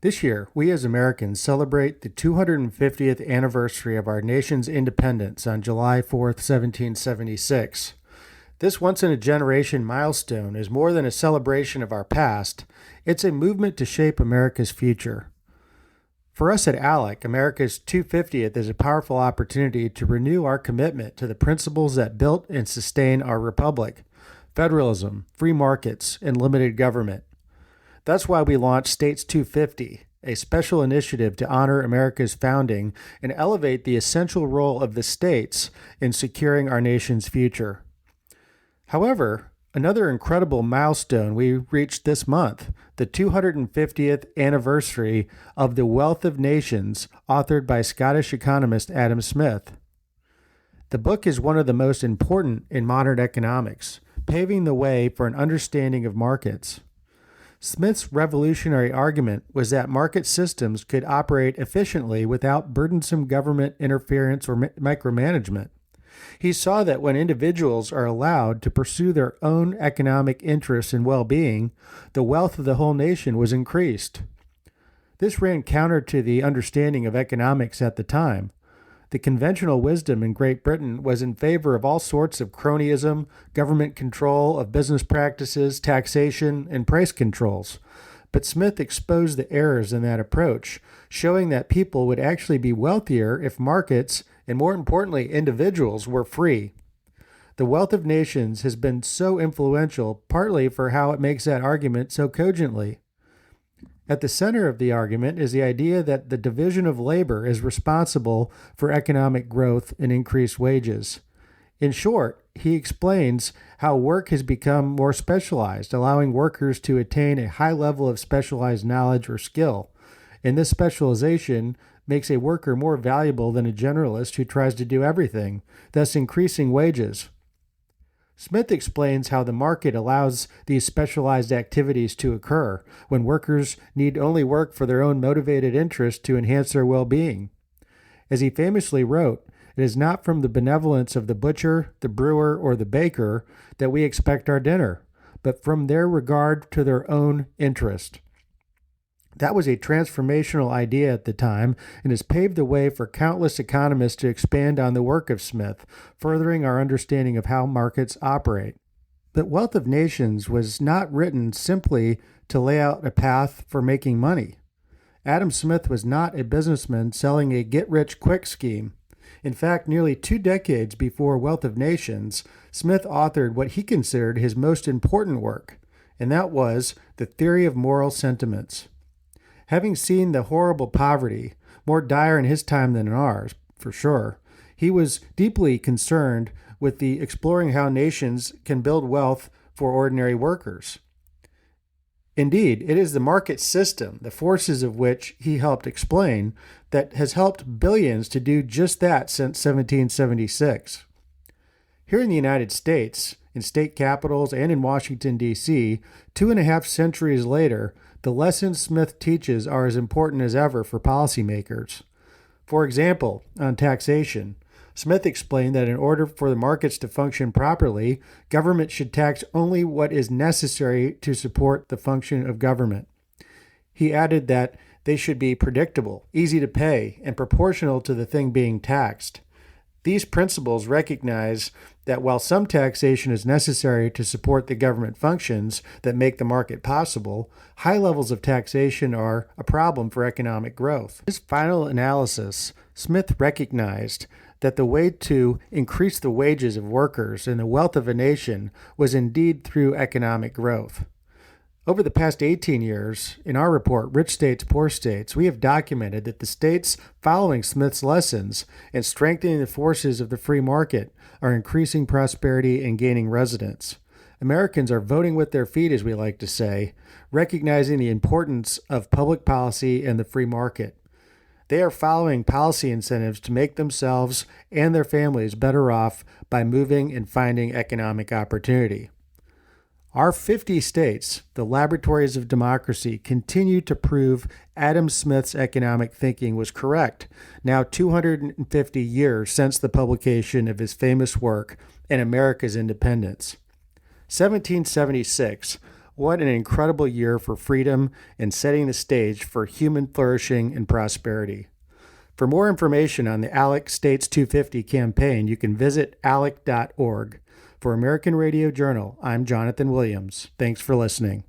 This year, we as Americans celebrate the 250th anniversary of our nation's independence on July 4th, 1776. This once-in-a-generation milestone is more than a celebration of our past, it's a movement to shape America's future. For us at ALEC, America's 250th is a powerful opportunity to renew our commitment to the principles that built and sustain our republic: federalism, free markets, and limited government. That's why we launched States 250, a special initiative to honor America's founding and elevate the essential role of the states in securing our nation's future. However, another incredible milestone we reached this month, the 250th anniversary of The Wealth of Nations, authored by Scottish economist Adam Smith. The book is one of the most important in modern economics, paving the way for an understanding of markets. Smith's revolutionary argument was that market systems could operate efficiently without burdensome government interference or micromanagement. He saw that when individuals are allowed to pursue their own economic interests and well-being, the wealth of the whole nation was increased. This ran counter to the understanding of economics at the time. The conventional wisdom in Great Britain was in favor of all sorts of cronyism, government control of business practices, taxation, and price controls. But Smith exposed the errors in that approach, showing that people would actually be wealthier if markets, and more importantly, individuals, were free. The Wealth of Nations has been so influential, partly for how it makes that argument so cogently. At the center of the argument is the idea that the division of labor is responsible for economic growth and increased wages. In short, he explains how work has become more specialized, allowing workers to attain a high level of specialized knowledge or skill. And this specialization makes a worker more valuable than a generalist who tries to do everything, thus increasing wages. Smith explains how the market allows these specialized activities to occur when workers need only work for their own motivated interest to enhance their well-being. As he famously wrote, "It is not from the benevolence of the butcher, the brewer, or the baker that we expect our dinner, but from their regard to their own interest." That was a transformational idea at the time and has paved the way for countless economists to expand on the work of Smith, furthering our understanding of how markets operate. The Wealth of Nations was not written simply to lay out a path for making money. Adam Smith was not a businessman selling a get-rich-quick scheme. In fact, nearly 2 decades before Wealth of Nations, Smith authored what he considered his most important work, and that was The Theory of Moral Sentiments. Having seen the horrible poverty, more dire in his time than in ours, for sure, he was deeply concerned with the exploring how nations can build wealth for ordinary workers. Indeed, it is the market system, the forces of which he helped explain, that has helped billions to do just that since 1776. Here in the United States, in state capitals and in Washington, D.C., 2.5 centuries later, the lessons Smith teaches are as important as ever for policymakers. For example, on taxation, Smith explained that in order for the markets to function properly, government should tax only what is necessary to support the function of government. He added that they should be predictable, easy to pay, and proportional to the thing being taxed. These principles recognize that while some taxation is necessary to support the government functions that make the market possible, high levels of taxation are a problem for economic growth. In his final analysis, Smith recognized that the way to increase the wages of workers and the wealth of a nation was indeed through economic growth. Over the past 18 years, in our report, Rich States, Poor States, we have documented that the states following Smith's lessons and strengthening the forces of the free market are increasing prosperity and gaining residents. Americans are voting with their feet, as we like to say, recognizing the importance of public policy and the free market. They are following policy incentives to make themselves and their families better off by moving and finding economic opportunity. Our 50 states, the laboratories of democracy, continue to prove Adam Smith's economic thinking was correct, now 250 years since the publication of his famous work, and America's Independence. 1776 What an incredible year for freedom and setting the stage for human flourishing and prosperity. For more information on the ALEC States 250 campaign, you can visit alec.org. For American Radio Journal, I'm Jonathan Williams. Thanks for listening.